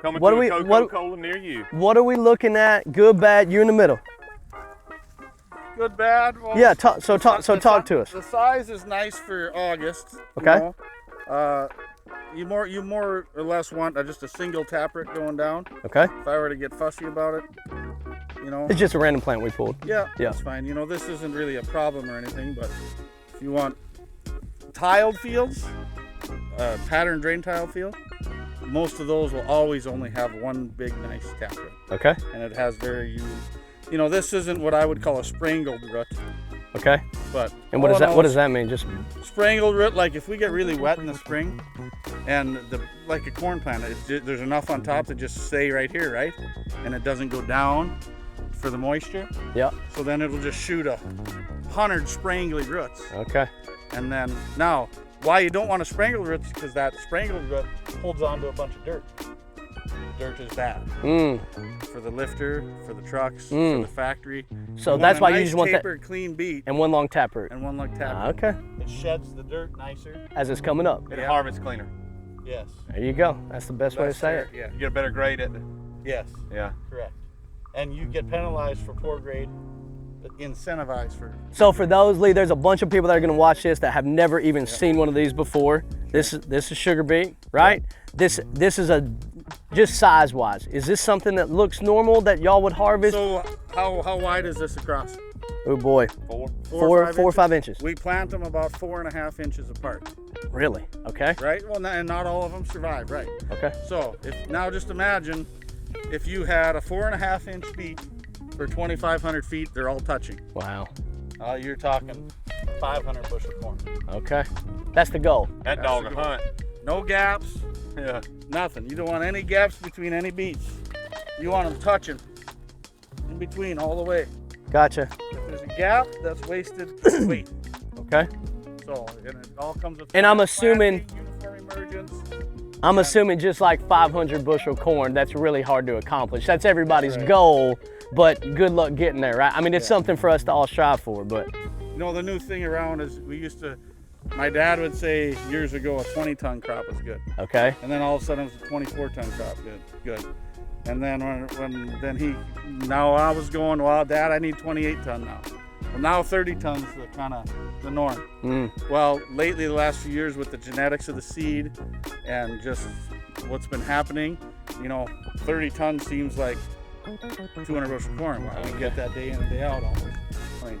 Coming What to are a we? Coca-Cola near you. What are we looking at? Good, bad. You're in the middle. Good, bad. Well, Yeah. Talk to us. The size is nice for August. Okay. You more or less want just a single taproot going down. Okay. If I were to get fussy about it, It's just a random plant we pulled. Yeah, Yeah. that's fine. This isn't really a problem or anything, but if you want tiled fields, pattern drain tile field, most of those will always only have one big nice taproot. Okay. And it has this isn't what I would call a sprangled root. Okay. But and what does that mean? Just sprangled root, like if we get really wet in the spring, and like a corn plant, there's enough on top to just stay right here, right? And it doesn't go down for the moisture. Yeah. So then it'll just shoot 100 sprangly roots. Okay. And then now, why you don't want a sprangled root is because that sprangled root holds onto a bunch of dirt. Dirt is bad for the lifter, for the trucks, for the factory. So that's why you just want that tapered, clean beet and one long taproot. and one long taproot. Okay. It sheds the dirt nicer. As it's coming up. And harvest cleaner. Yes. There you go. That's the best way to say it. Yeah. You get a better grade at it. Yes. Yeah. Correct. And you get penalized for poor grade, but incentivized for. So for those, Lee, there's a bunch of people that are going to watch this that have never even seen one of these before. This is sugar beet, right? This is just size-wise. Is this something that looks normal that y'all would harvest? So how wide is this across? Oh boy, 4 or 5 inches. We plant them about 4.5 inches apart. Really? Okay. Right. Well, and not all of them survive. Right. Okay. So now just imagine if you had a 4.5 inch beet for 2,500 feet, they're all touching. Wow. You're talking 500 bushel corn. Okay. That's the goal. That dog a hunt. No gaps. Yeah. Nothing. You don't want any gaps between any beets. You want them touching in between all the way. Gotcha. If there's a gap, that's wasted weight. Okay. So, and it all comes with. And I'm assuming. Uniform emergence. I'm assuming just like 500 bushel corn, that's really hard to accomplish. That's everybody's goal, but good luck getting there, right? I mean, it's something for us to all strive for, but. The new thing around is my dad would say years ago a 20-ton crop is good. Okay. And then all of a sudden it was a 24-ton crop, good. And then now I was going, well, Dad, I need 28-ton now. Well, now 30 tons is kind of the norm. Well, lately, the last few years with the genetics of the seed and just what's been happening, 30 tons seems like 200 bushel corn. Wow, we get that day in and day out almost. I mean,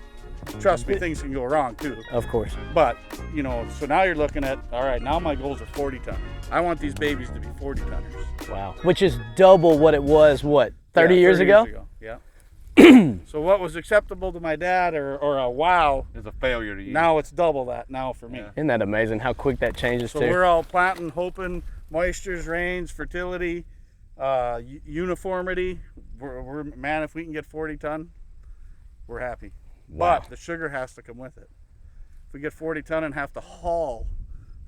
trust me, things can go wrong too. Of course. But, so now you're looking at, all right, now my goals are 40 ton. I want these babies to be 40 tonners. Wow. Which is double what it was, 30 years ago? Yeah. So what was acceptable to my dad or a wow is a failure to you. Now it's double that now for me. Yeah. Isn't that amazing how quick that changes So too? we're all planting, hoping moistures, rains, fertility, uniformity. Man, if we can get 40 ton, we're happy. Wow. But the sugar has to come with it. If we get 40 ton and have to haul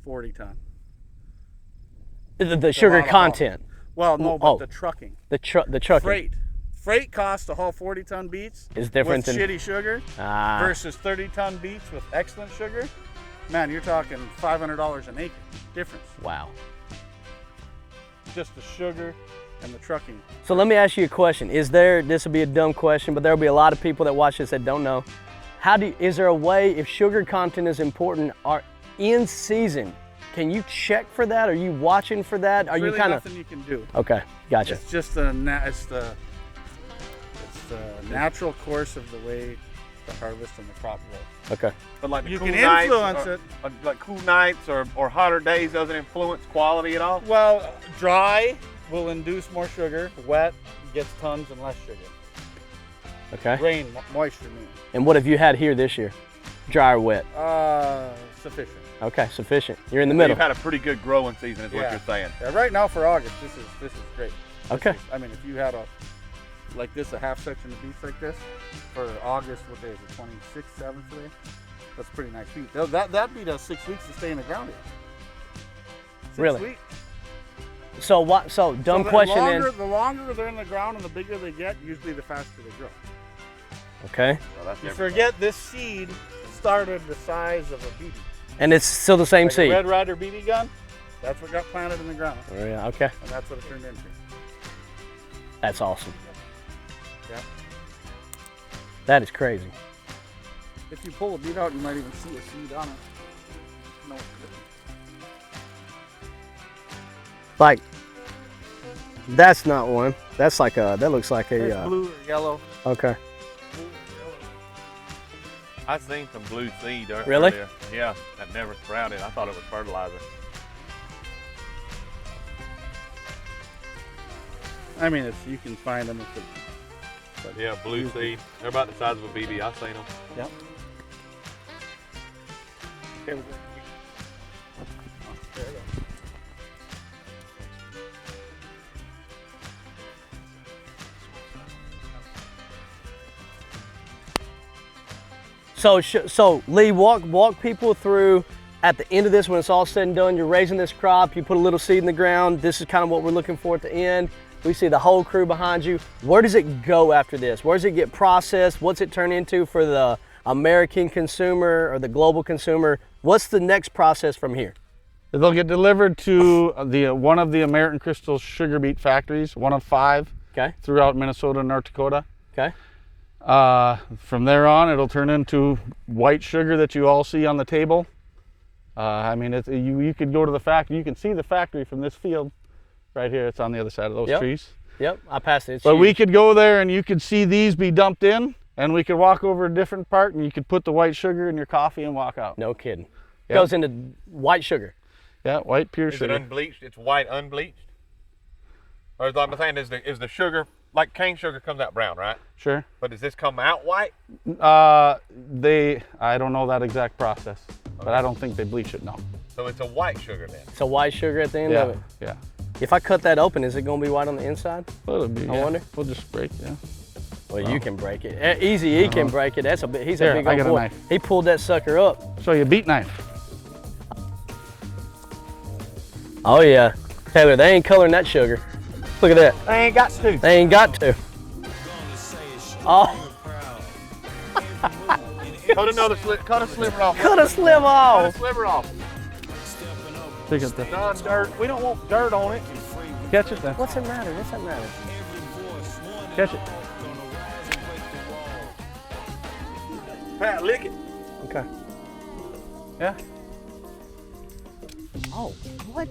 40 ton. The sugar content. Well, no, but the trucking. The trucking. Freight cost to haul 40 ton beets is different with than shitty sugar versus 30 ton beets with excellent sugar. Man, you're talking $500 an acre difference. Wow. Just the sugar and the trucking. So let me ask you a question. This will be a dumb question, but there'll be a lot of people that watch this that don't know. Is there a way, if sugar content is important, in season, can you check for that? Are you watching for that? Are really you kind of nothing you can do? Okay, gotcha. It's just the natural course of the way the harvest and the crop grows. Okay. But like you cool can nights influence it. Like cool nights or hotter days doesn't influence quality at all? Well, dry will induce more sugar. Wet gets tons and less sugar. Okay. Rain, moisture means. And what have you had here this year? Dry or wet? Sufficient. Okay, sufficient. You're in the middle. You've had a pretty good growing season is what you're saying. Yeah, right now for August, this is great. Okay. If you had a half section of beets like this for August, what day is it, 26th, 7th today? That's pretty nice beet. That beet has 6 weeks to stay in the ground here. 6 Really? weeks. So what? So dumb question then. The longer they're in the ground and the bigger they get, usually the faster they grow. Okay. Well, you forget this seed started the size of a BB. And it's still the same like seed. A Red Ryder BB gun, that's what got planted in the ground. Oh, yeah, okay. And that's what it turned into. That's awesome. Yeah. That is crazy. If you pull a beet out, you might even see a seed on it. No. Like, that's not one. That's like a, that looks like a, There's blue or yellow. okay. I seen some blue seed Really? earlier. Yeah, that never sprouted. I thought it was fertilizer. I mean, it's, you can find them if it's. But Yeah, blue seed. They're about the size of a BB. I've seen them. Yep. Okay, we'll go. There you go. So Lee, walk people through at the end of this when it's all said and done. You're raising this crop. You put a little seed in the ground. This is kind of what we're looking for at the end. We see the whole crew behind you. Where does it go after this? Where does it get processed? What's it turn into for the American consumer or the global consumer? What's the next process from here? They'll get delivered to one of the American Crystal sugar beet factories, one of 5 Okay. throughout Minnesota and North Dakota. Okay. From there on, it'll turn into white sugar that you all see on the table. I mean, you could go to the factory. You can see the factory from this field right here. It's on the other side of those trees. Yep, I passed it. It's But huge. we could go there and you could see these be dumped in, and we could walk over a different part and you could put the white sugar in your coffee and walk out. No kidding. Yep. Goes into white sugar. Yeah, white pure Is it sugar. unbleached? It's white unbleached? Or is I'm saying, is the sugar, like cane sugar comes out brown, right? Sure. But does this come out white? I don't know that exact process, but I don't think they bleach it, no. So it's a white sugar then? It's a white sugar at the end Yeah, of it. yeah. If I cut that open, is it going to be white on the inside? Well, it'll be, I wonder. We'll just break, yeah. Well, you can break it. Easy E can break it. That's a bit. He's Here, a big I old got a boy. knife. He pulled that sucker up. Show you a beet knife. Oh yeah, Taylor, they ain't coloring that sugar. Look at that. They ain't got to. They ain't got to. Oh, Cut another cut a sliver off. cut a sliver Cut a off. sliver off. Look at that. Done dirt. We don't want dirt on it. Catch it then. What's it matter? What's that matter? Catch it. Pat, lick it. Okay. Yeah. Oh, what?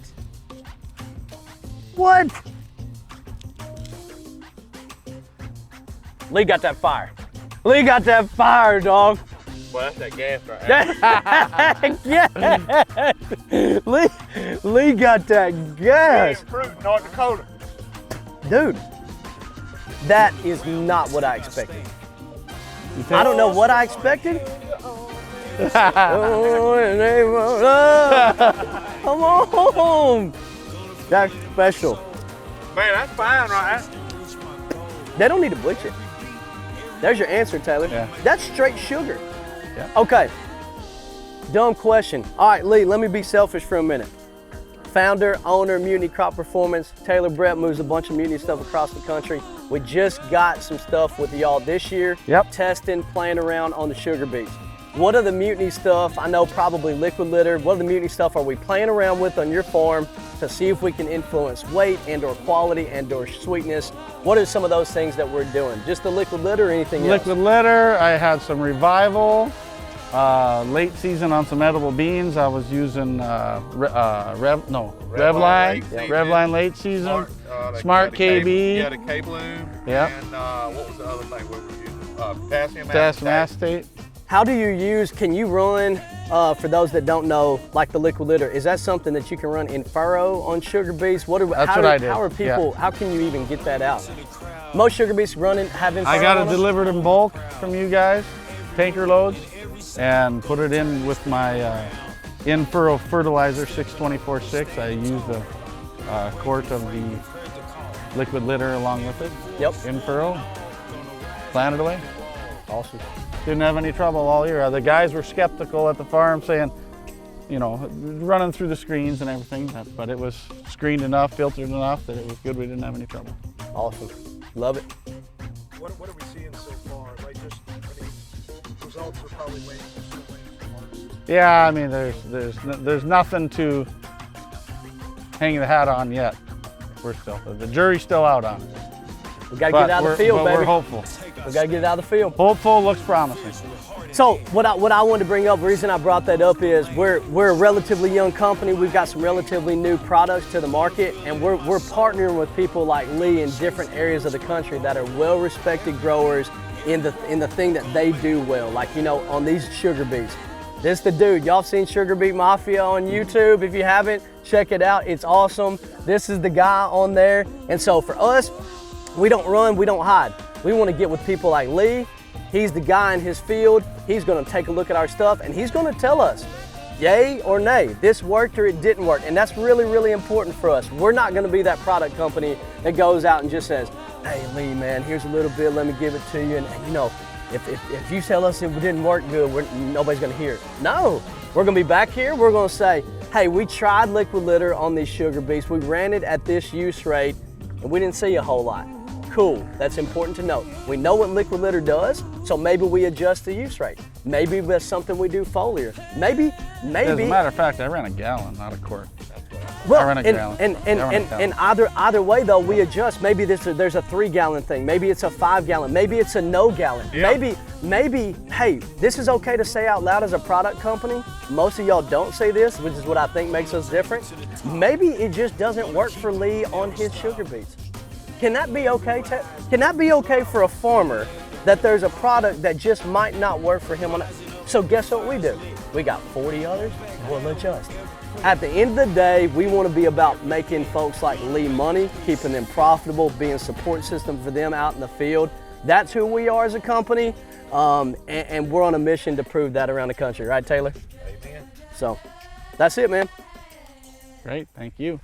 What? Lee got that fire. Lee got that fire, dog. Well, that's that gas right there. Yes. Lee got that gas. Fruit, North Dakota. Dude, that is not what I expected. I don't know what I expected. Oh, in the name of love. Come on. That's special. Man, that's fine right there. They don't need to bleach it. There's your answer, Taylor. Yeah. That's straight sugar. Yeah. Okay. Dumb question. All right, Lee, let me be selfish for a minute. Founder, owner, Mutiny Crop Performance. Taylor Brett moves a bunch of Mutiny stuff across the country. We just got some stuff with y'all this year. Yep. Testing, playing around on the sugar beets. What are the Mutiny stuff? I know probably liquid litter. What are the Mutiny stuff are we playing around with on your farm to see if we can influence weight and or quality and or sweetness? What are some of those things that we're doing? Just the liquid litter or anything else? Liquid litter, I had some revival. Late season on some edible beans. I was using Revline late season. Smart KB. Yeah, the K-Bloom. Yep. And what was the other thing we were using? Potassium Acetate. How do you use, can you run, for those that don't know, like the liquid litter, is that something that you can run in furrow on sugar beets? That's what I did. How are people, how can you even get that out? Most sugar beets have in furrow I got on it them? delivered in bulk from you guys, tanker loads, and put it in with my in-furrow fertilizer 624-6. I used a quart of the liquid litter along with it. Yep. In-furrow, planted away. Awesome. Didn't have any trouble all year. The guys were skeptical at the farm saying, you know, running through the screens and everything, but it was screened enough, filtered enough that it was good. We didn't have any trouble. Awesome. Love it. What are we seeing so far? Like results are probably waiting for Yeah, I mean, there's nothing to hang the hat on yet. We're still, the jury's still out on it. We got to get it out of the field, but baby. we're hopeful. We got to get it out of the field. Hopeful looks promising. So what I wanted to bring up, the reason I brought that up is we're a relatively young company. We've got some relatively new products to the market, and we're partnering with people like Lee in different areas of the country that are well-respected growers in the thing that they do well. Like, you know, on these sugar beets. This the dude. Y'all seen Sugar Beet Mafia on YouTube? If you haven't, check it out. It's awesome. This is the guy on there. And so for us, we don't run, we don't hide. We want to get with people like Lee. He's the guy in his field. He's going to take a look at our stuff and he's going to tell us, yay or nay, this worked or it didn't work. And that's really, really important for us. We're not going to be that product company that goes out and just says, hey Lee, man, here's a little bit, let me give it to you. And you know, if you tell us it didn't work good, nobody's going to hear it. No, we're going to be back here. We're going to say, hey, we tried liquid litter on these sugar beets. We ran it at this use rate and we didn't see a whole lot. Cool, that's important to know. We know what liquid litter does, so maybe we adjust the use rate. Maybe that's something we do foliar. Maybe. As a matter of fact, I ran a gallon, not a quart. Well, I ran a gallon. And either way though, we adjust. Maybe there's a 3-gallon thing. Maybe it's a 5-gallon. Maybe it's a no gallon. Yeah. Maybe, hey, this is okay to say out loud as a product company. Most of y'all don't say this, which is what I think makes us different. Maybe it just doesn't work for Lee on his sugar beets. Can that be okay, Ted? Can that be okay for a farmer that there's a product that just might not work for him? So guess what we do? We got 40 others, we'll adjust. At the end of the day, we want to be about making folks like Lee money, keeping them profitable, being a support system for them out in the field. That's who we are as a company, and we're on a mission to prove that around the country, right, Taylor? Amen. So that's it, man. Great, thank you.